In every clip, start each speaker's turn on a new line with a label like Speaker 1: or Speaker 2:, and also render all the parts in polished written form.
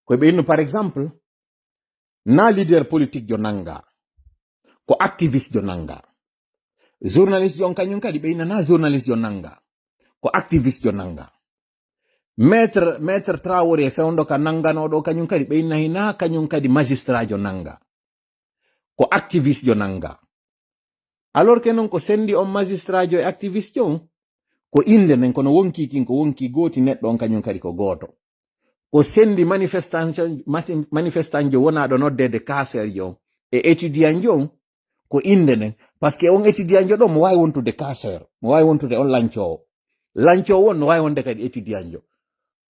Speaker 1: ko ɓe par exemple na leader politique jo nanga ko activiste jo nanga journaliste on kañum kadi ɓe na journaliste jo nanga ko activiste jo nanga maître Traoré fewndo ka nanganoɗo kañum kadi ɓe na kañum kadi magistrat jo nanga ko activiste jo nanga alors que non ko sendi on magistrat jo e activiste jo ko inde nen kono wonki kin ko wonki goti neɗɗo on kañum kadi ko goto ko sendi manifestant jo wonaɗo noddede kaser jo e étudiant jo ko inde nen par ce que on étudiant jo ɗo mo wawi wontude kaser mo wawi wontude on lancowo won no wawi wonde kadi étudiant jo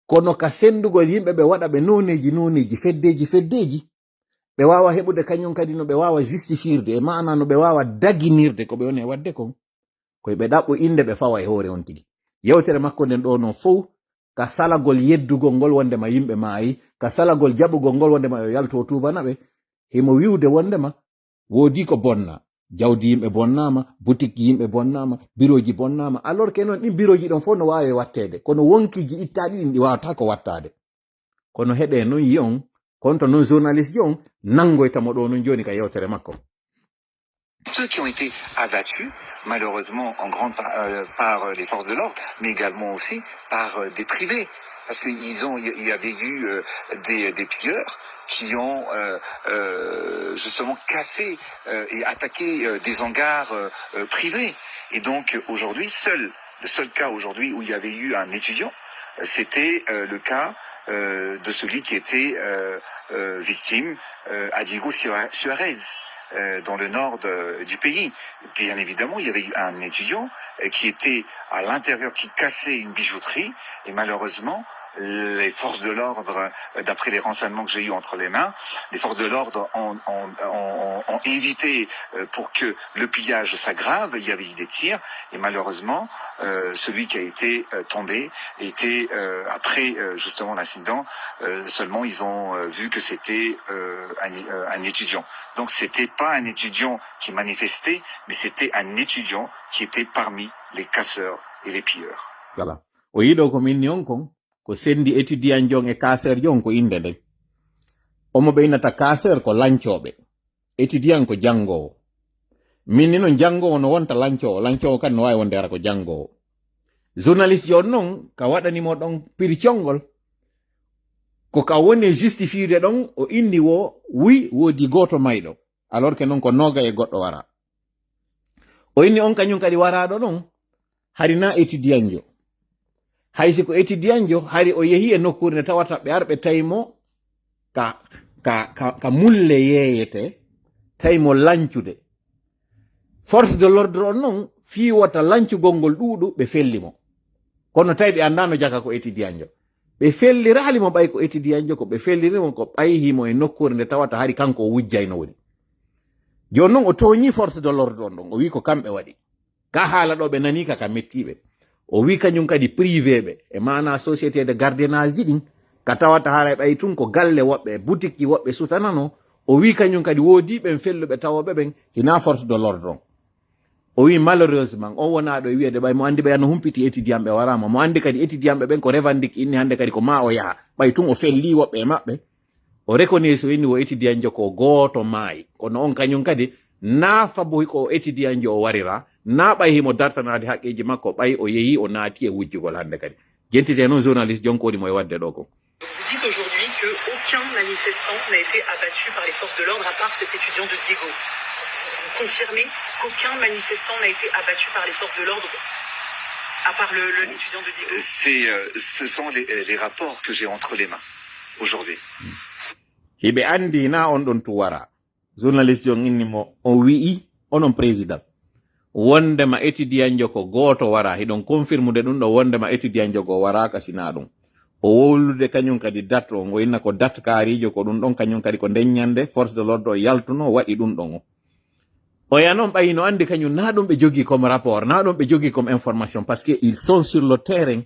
Speaker 1: kono ka sendugol yimɓe ɓe waɗa ɓe noneji feddeji ɓe wawa heɓude kañum kadi no ɓe wawa justifirde e mana no ɓe wawa daginirde ko ɓe woni e wadde kon koye ɓe ɗaɓɓo inde ɓe fawa e hoore on tigi yewtere makko nden ɗo no fof ka salagol yeddugol ngol wondema yimɓe maayi ka salagol jaɓugol ngol wondema yo yalto tubana ɓe himo wiwde wondema woodi ko bonna jawdi yimɓe bonnama boutique yimɓe bonnama biroji bonnama alors que noon ɗin biroji ɗon fof no wawi wattede kono wonkiji ittaɗi ɗin ɗi wawata ko wattade kono heɗe noon yi on konto noon journaliste on nangoytamo ɗo noon joni ka yewtere makko.
Speaker 2: Ceux qui ont été abattus, malheureusement, en grande par les forces de l'ordre, mais également aussi par des privés. Parce qu'il y avait eu des pilleurs qui ont justement cassé et attaqué des hangars privés. Et donc, aujourd'hui, le seul cas aujourd'hui où il y avait eu un étudiant, c'était le cas de celui qui était victime à Diego Suarez. Dans le nord du pays. Bien évidemment, il y avait eu un étudiant qui était à l'intérieur, qui cassait une bijouterie, et malheureusement, les forces de l'ordre, d'après les renseignements que j'ai eu entre les mains, les forces de l'ordre ont évité pour que le pillage s'aggrave. Il y avait eu des tirs, et malheureusement, celui qui a été tombé était, après justement l'incident, seulement ils ont vu que c'était un étudiant. Donc c'était pas un étudiant qui manifestait, mais c'était un étudiant qui était parmi les casseurs et les pilleurs.
Speaker 1: Voilà. Oyiɗo ko min on kon ko sendi étudiant jon e casseur jon ko inde nden omo ɓeynata casseur ko lancoɓe étudiant ko jangowo min ni non jangowo no wonta lancowo kan no wawi wonde ara ko jangowo journaliste jon noon ka waɗanimo ɗon pircongol ko ka woni justifiede ɗon o inni wi woodi goto mayɗo alors que non ko noga e goɗɗo wara o inni on kañum kadi waraɗo ɗon hari na étudiant jo haysi ko étudiant jo hari o yehi e nokkure nde tawata ɓe arɓe tawimo ka mulle yeyete tawimo lancude force de l'ordre on noon fiwata lancugol ngol ɗuɗu ɓe fellimo kono tawi ɓe andano jaka ko étudiant jo ɓe felliralimo ɓay ko étudiant jo ko ɓe fellirimo ko ɓayhimo e nokkure nde tawata hari kanko o wujjayno woni joni noon o toñi force de l'ordre on ɗon o wi ko kamɓe waɗi ka haala ɗo ɓe nani ka mettiɓe o wi kañum kadi privé ɓe e mana société de gardiennage ji ɗin ka tawata haara ɓay tun ko galle woɓɓe boutique ji woɓɓe sutanano o wi kañum kadi woodi ɓen felluɓe tawoɓe ɓen hina force de l'ordre on o wi malheureusement on wonaɗo e wiyede ɓay mo andi ɓe no humpiti étudiant ɓe warama mo andi kadi étudiant ɓe ɓen ko revendique inni hande kadi ko ma o yaha ɓay tun o felli woɓɓe e maɓɓe o reconnaît so inni o étudiant jo ko goto maayi kono on kañum kadi na faboy ko étudiant jo o warira na ɓay himo dartanade haqqeji makko ɓay o yeehi o naati e wujjugol hande kadi jentite noon journaliste jonko woni mo e wadde ɗo ko.
Speaker 3: Vous dites aujourd'hui que aucun manifestant n'a été abattu par les forces de l'ordre à part cet étudiant de Diego. Vous confirmez qu'aucun manifestant n'a été abattu par les forces de l'ordre à part l'étudiant de Diego?
Speaker 2: Ce sont les rapports que j'ai entre les mains aujourd'hui.
Speaker 1: Hiɓe andi na on ɗon tu wara journaliste jon innimo o wi'i onon président wondema étudiant jo ko goto wara hiɗon confirmude ɗum ɗo wondema étudiant jo go waraka sina ɗum o wowlude kañum kadi date o ngo inna ko date kaarijo ko ɗum ɗon kañum kadi ko ndeññande force de l'ordre o yaltuno waɗi ɗum ɗon o ya noon ɓayi no andi kañum na ɗum ɓe jogui comme rapport na ɗum ɓe jogui comme information par ce que ils sont sur le terrain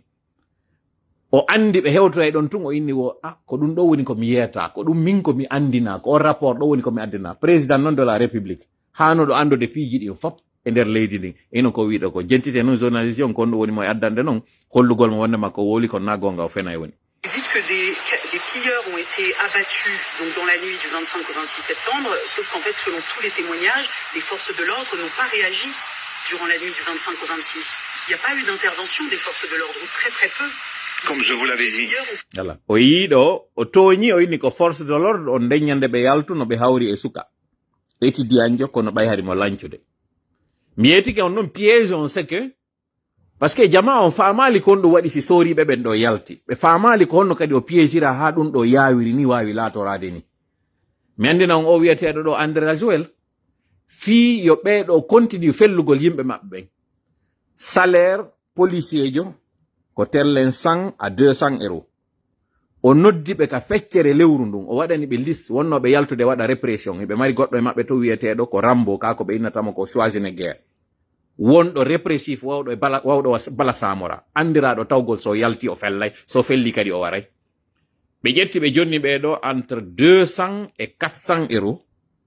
Speaker 1: o andi ɓe hewtoya e ɗon tun o inni ko ɗum ɗo woni komi yeyata ko ɗum min komi andina ko on rapport ɗo woni komi andina président noon de la république hanoɗo andude piiji ɗin fop e nder leydi ndin ino ko wiɗo ko jentite noon journaliste on kon ɗum woni mo e addande noon hollugol mo wondema ko woli ko na gonga o fena e woni.
Speaker 3: Vous dites que des pilleurs ont été abattus donc dans la nuit du 25 au 26 septembre, sauf qu'en fait, selon tous les témoignages, les forces de l'ordre n'ont pas réagi durant la nuit du 25 au 26. Il n'y a pas eu d'intervention des forces de l'ordre, ou très très peu.
Speaker 2: Comme je vous l'avais dit.
Speaker 1: Yala. O yiɗo o toñi o inni ko force de l'ordre on ndeññande ɓe yaltu no ɓe hawri e suka eti diyanjo kono ɓay hari mo lancude mi yetike on noon piège on sait que parce que jama on famali kon ɗum waɗi si soriɓe ɓen ɗo yalti ɓe famali ko honno kadi o piégera ha ɗum ɗo yawiri ni wawi latorade ni mi andina on o wiyeteɗo ɗo André Rajoel fi yo ɓeɗo continue fellugol yimɓe maɓɓe ɓen salaire policier jo ko terlen 100 à 200 euros o noddi ɓe ka feccere lewru ndun o waɗani ɓe liste wonnoɓe yaltude waɗa répression ɓe mari goɗɗo e maɓɓe to wiyeteɗo ko Rambo ka ko ɓe innatamo ko Schwarzenegger wonɗo répressif wawɗo bala samora andiraɗo tawgol so yalti o fellay so felli kadi o waray ɓe ƴetti ɓe jonni ɓeɗo entre 200 et 400 euros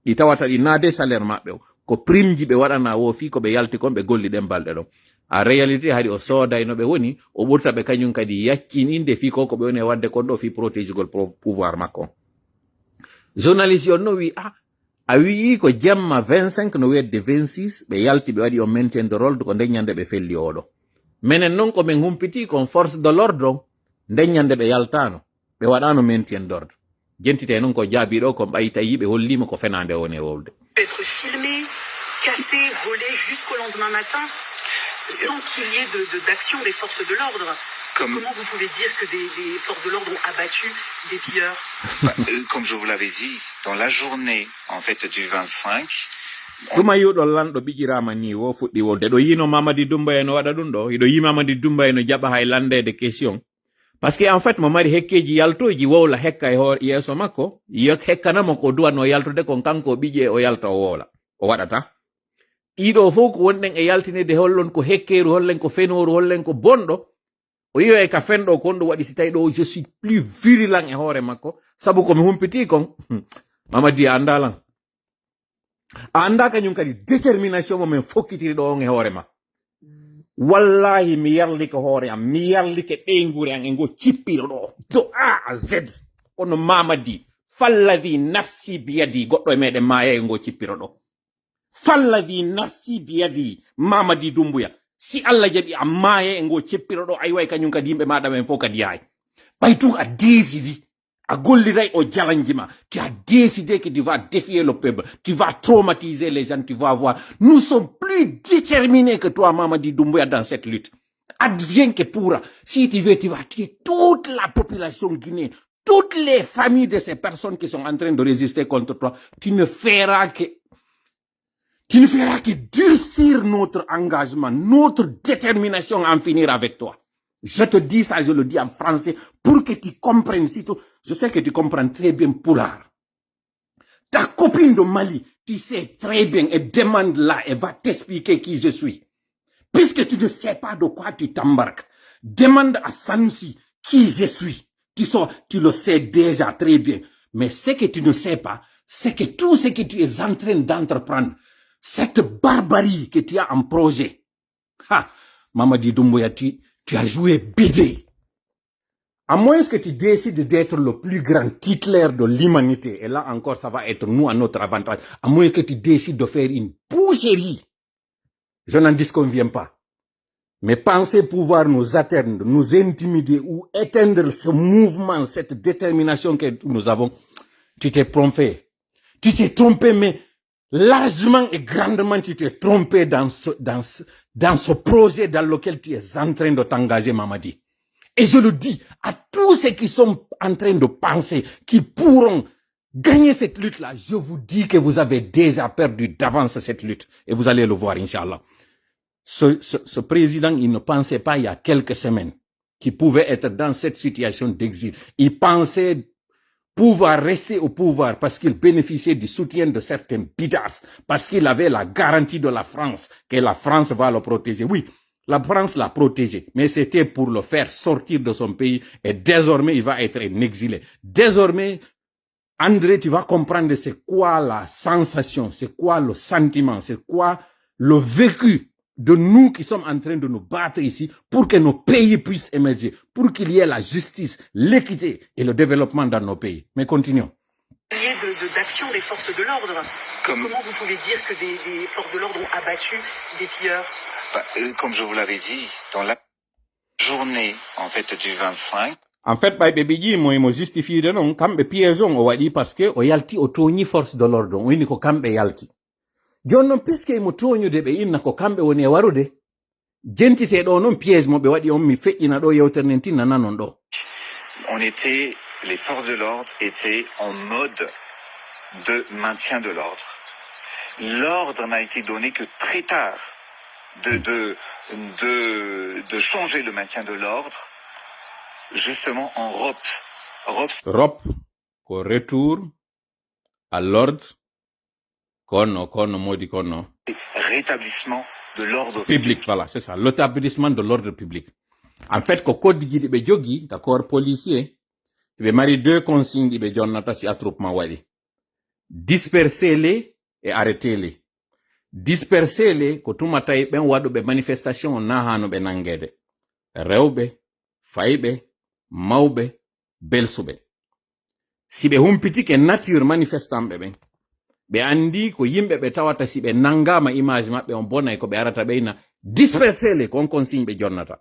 Speaker 1: ɗi tawata ɗi naade salaire maɓɓe ko prime ji ɓe waɗana wo fi ko ɓe yalti kon ɓe golli ɗen balɗe ɗo en réalité hadi o soodayno ɓe woni o ɓurta ɓe kañum kadi yakkininde fi ko ɓe woni e wadde kon ɗo fi protégugol pouvoir makko journaliste on no wi a wii ko jamma 25 no wedde 26 ɓe yalti ɓe waɗi o maintien de l'ordre ko ndeññande ɓe felli oɗo minen noon ko min humpiti kon force de l'ordre on ndeññande ɓe yaltano ɓe waɗano maintien d'ordre jentite noon ko jaabi ɗo ko ɓayi tawi ɓe hollima ko fenande woni e wolde
Speaker 3: Être filmé, cassé, volé jusqu'au lendemain matin sans qu'il y ait d'action des forces de l'ordre. Comment vous pouvez dire que des forces de l'ordre ont abattu des pilleurs?
Speaker 2: Comme je vous l'avais dit, dans la journée en fait du 25,
Speaker 1: tuma yuɗo lanɗo bijirama ni wo fuɗɗi wolde ɗo yino Mamadi Doumbouya eno waɗa ɗum ɗo iɗo yi Mamadi Doumbouya eno jaɓa hay landede question par ce que en fait mo mari hekkeji yaltoji wowla hekka e yeeso makko hekkanamo ko duwanno yaltude kon kanko ɓiƴe o yalta o wowla o waɗata ɗiɗo fof ko wonɗen e yaltinede hollon ko hekkeru hollen ko fenoru hollen ko bonɗo o yiwa e ka fenɗo kon ɗo waɗi si tawi ɗo je suis plus virulent e hoore makko sabu komi humpiti kon Mamadi a andalan a anda kañum kadi détermination mo min fokkitiri ɗo on e hoore ma wallahi mi yarlike hoore am mi yarlike ɓeygure an e ngo cippiɗo ɗo do A à Z kono Mamadi fallavi nafsi biyadi goɗɗo e meɗen maya e ngo cippiro ɗo fallavi nafsi biyadi Mamadi Doumbouya si Allah jaɓi a maya e ngo cippiro ɗo ayi way kañum kadi yimɓe maɗa men fof kadi yahay ɓay tun a décidi a golliray o jalanjima tu as décidé que tu vas défier le peuple tu vas traumatiser les gens tu vas voir nous sommes plus déterminés que toi Mamadi Doumbouya dans cette lutte advienne que pourra si tu veux tu vas tuer toute la population guinéenne toutes les familles de ces personnes qui sont en train de résister contre toi tu ne feras que durcir notre engagement notre détermination à en finir avec toi. Je te dis ça, je le dis en français, pour que tu comprennes. Je sais que tu comprends très bien Pulaar. Ta copine de Mali, tu sais très bien, et demande-la, elle va t'expliquer qui je suis. Puisque tu ne sais pas de quoi tu t'embarques, demande à Sanusi qui je suis. Tu le sais déjà très bien. Mais ce que tu ne sais pas, c'est que tout ce que tu es en train d'entreprendre, cette barbarie que tu as en projet. Mamadi Doumbouya, tu as joué bébé. À moins que tu décides d'être le plus grand titulaire de l'humanité, et là encore, ça va être nous à notre avantage, à moins que tu décides de faire une boucherie. Je n'en disconviens pas. Mais penser pouvoir nous atteindre, nous intimider ou éteindre ce mouvement, cette détermination que nous avons, tu t'es trompé. Tu t'es trompé, mais largement et grandement, tu t'es trompé dans ce projet dans lequel tu es en train de t'engager, Mamadi. Et je le dis à tous ceux qui sont en train de penser qu'ils pourront gagner cette lutte-là. Je vous dis que vous avez déjà perdu d'avance cette lutte. Et vous allez le voir, Inch'Allah. Ce président, il ne pensait pas il y a quelques semaines qu'il pouvait être dans cette situation d'exil. Il pensait pouvoir rester au pouvoir parce qu'il bénéficiait du soutien de certains bidas, parce qu'il avait la garantie de la France, que la France va le protéger. Oui, la France l'a protégé, mais c'était pour le faire sortir de son pays et désormais il va être un exilé. Désormais, André, tu vas comprendre c'est quoi la sensation, c'est quoi le sentiment, c'est quoi le vécu de nous qui sommes en train de nous battre ici pour que nos pays puissent émerger, pour qu'il y ait la justice, l'équité et le développement dans nos pays. Mais continuons.
Speaker 3: D'action des forces de l'ordre. Comment vous pouvez dire que des forces de l'ordre ont abattu des pilleurs?
Speaker 2: Comme je vous l'avais dit, dans la journée en fait du 25.
Speaker 1: En fait, ɓayɓe ɓe ƴiimo emo justifiede noon kamɓe piège on o waɗi parce que o yalti o tooñi force de l'ordre on wini ko kamɓe yalti. Joni noon puisque emo tooñude ɓe inna ko kamɓe woni e warude jentiteɗo noon piège mo ɓe waɗi on mi feƴƴina ɗo yewtere nden tinna nanon ɗo.
Speaker 2: Les forces de l'ordre étaient en mode de maintien de l'ordre. L'ordre n'a été donné que très tard de changer le maintien de l'ordre, justement en ROP,
Speaker 1: ko retour à l'ordre, kono modi kono.
Speaker 2: Rétablissement de l'ordre
Speaker 1: public. Voilà, c'est ça, l'établissement de l'ordre public. En fait, ko code ji ɗiɓe jogi, d'accord, policier, ɓe mari 2 consignes ɗiɓe jonnata si attroupement waɗi. Dispersez-les et arrêtez-les. Dispersez-les ko tuma tawi ɓen waɗuɓe manifestation na hanoɓe nangede. Rewɓe, fayɓe, mawɓe, belsuɓe. Si ɓe humpitike nature manifestant ɓe ɓe andi ko yimɓe ɓe tawata si ɓe nangama image maɓɓe on bonay ko ɓe arata ɓeyna dispersez-les kon consigne ɓe jonnata.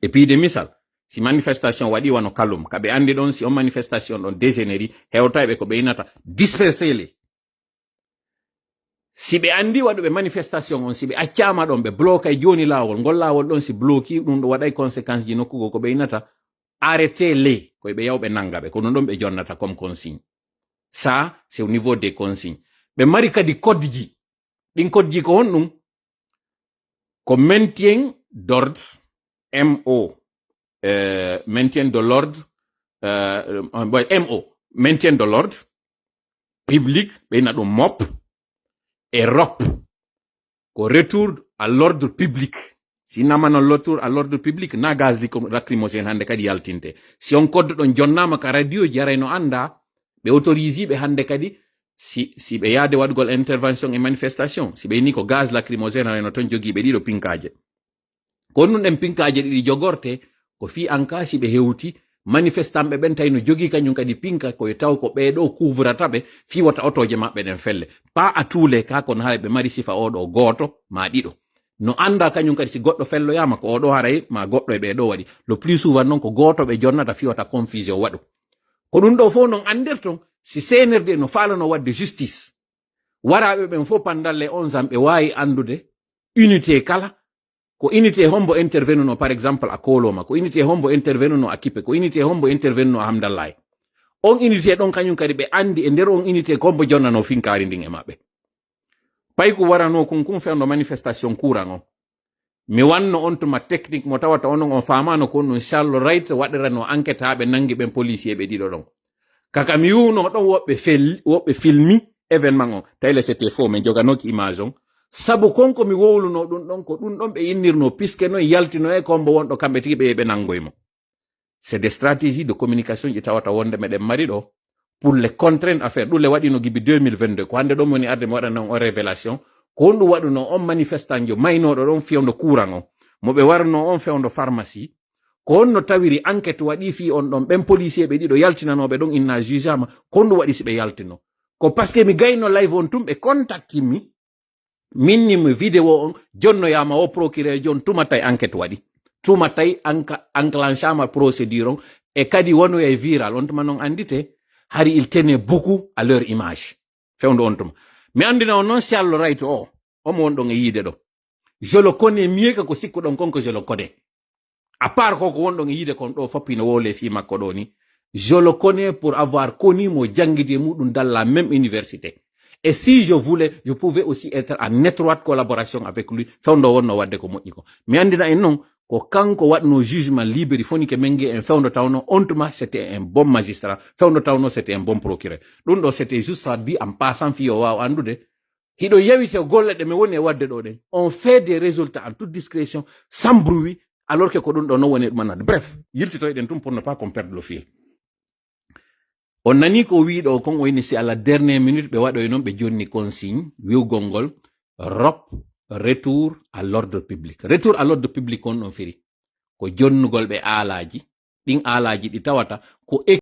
Speaker 1: Et puis de misal, si manifestation waɗi wano kalum kaɓe andi ɗon si on manifestation ɗon dégénéri hewtayɓe ko ɓeynata dispersez-les. Si ɓe andi waɗuɓe manifestation on si ɓe accama ɗon ɓe bloqué joni lawol ngol lawol ɗon si bloqué ɗum ɗo waɗay conséquence ji nokkugo ko ɓeynata arrêtez-les koye ɓe yawɓe nangaɓe ko non ɗon ɓe jonnata comme consigne. Ça c'est au niveau des consignes. Ɓe mari kadi code ji ɗin code ji ko honɗum ko maintien d'ordre MO maintien de l'ordre MO maintien de l'ordre public ɓeyna ɗum MOP et ROP ko retour à l'ordre public. Si namano retour à l'ordre public na gaz lacrymogène hande kadi yaltinte. Si on code ɗon jonnama ka radio jarayno anda ɓe autorise ɓe hande kadi si ɓe yaade waɗgol intervention et manifestation si ɓe ni ko gaz lacrymogène arayno ton jogiiɓe ɗiɗo pinkaje ko nun ɗen pinkaje ɗiɗi jogorte ko fi an ka si ɓe hewti manifestant ɓe ɓen tawino jogii kañum kadi pinka koye taw ko ɓeɗo couvrata ɓe fiwata otoje maɓɓe ɗen felle pas à tous les cas kono haala ɓe mari sifa oɗo gooto ma ɗiɗo no anda kañum kadi si goɗɗo felloyama ko oɗo haray ma goɗɗo e ɓeɗo waɗi le plus souvent noon ko gooto ɓe jonnata fiwata confusion waɗu ko ɗum ɗo fof non anderton si CNRD no falano wadde justice waraɓe ɓen fof pendant les 11 ans ɓe wawi andude unité kala ko unité hombo intervenuno par exemple a Koloma ko unité hombo intervenuno a Kippe ko unité hombo intervenuno a Hamdallahi on unité ɗon kañum kadi ɓe andi e nder on unité ko hombo jonnano finkari ndin e maɓɓe pay ko warano kun fewno manifestation courant on mi wanno on tuma technique mo tawata onon on famano ko non Charles Wright waɗirano enquête ha ɓe nangi ɓen policier ɓe ɗiɗo ɗon kaka mi yuno ɗon woɓɓe filmi événement on tayle c'était faux mais joganoki image on sabu konko mi wowluno ɗum ɗon ko ɗum ɗon ɓe innirno puisque noon yaltino e kombo wonɗo kamɓe tigi ɓe nangoymo. C'est des stratégies de communication ji tawata wonde meɗen mari ɗo pour les contraindre à faire ɗum le waɗino gibi 2022 ko hande ɗon woni arde mi waɗana on révélation ko on ɗum waɗuno on manifestant jo maynoɗo ɗon fewndo courant on mo ɓe warno on fewndo pharmacie ko on no tawiri enquête waɗi fi on ɗon ɓen policier ɓe ɗiɗo yaltinanoɓe ɗon inna jugeama ko on ɗum waɗi si ɓe yaltino ko par ce que mi gayno live on tum ɓe contactimi minni mi vidéo on jonnoyama o procureur jon tumatay enquête waɗi tumatay enclenchama procédure on e kadi wono e viral on tuma noon andite hari il tenait beaucoup à leur image fewndo on tuma mi andina on noon Charles Wright o omo won ɗon e yiide ɗo je le connais mieux que ko sikkuɗon kon que je le connais à part koko won ɗon e yiide kon ɗo foppino wole fi makko ɗo ni je le connais pour avoir connu mo jangguide e muɗum dans la même université. Et si je voulais, je pouvais aussi être en étroite collaboration avec lui. Fewndo wonno wadde ko moƴƴi ko. Mi andina en non ko kanko waɗno jugement libre foni ke mengi en fewndo tawno on tuma c'était un bon magistrat. Fewndo tawno c'était un bon procureur. Ɗum ɗo c'était juste dit en passant fi o wawa andude. Hiɗo yewite golle ɗe mi woni e wadde ɗo ɗe. On fait des résultats en toute discrétion, sans bruit, alors que ko ɗum ɗo non woni ɗumanade. Bref, yiltitoyɗen tum pour ne pas qu'on perde le fil. On nani ko wiɗo kon o inni si à la dernière minute ɓe waɗoy noon ɓe jonni consigne wiwgol ngol ROP retour à l'ordre public. Retour à l'ordre public on firi ko jonnugol be alaji ɗin alaji ɗi tawata ko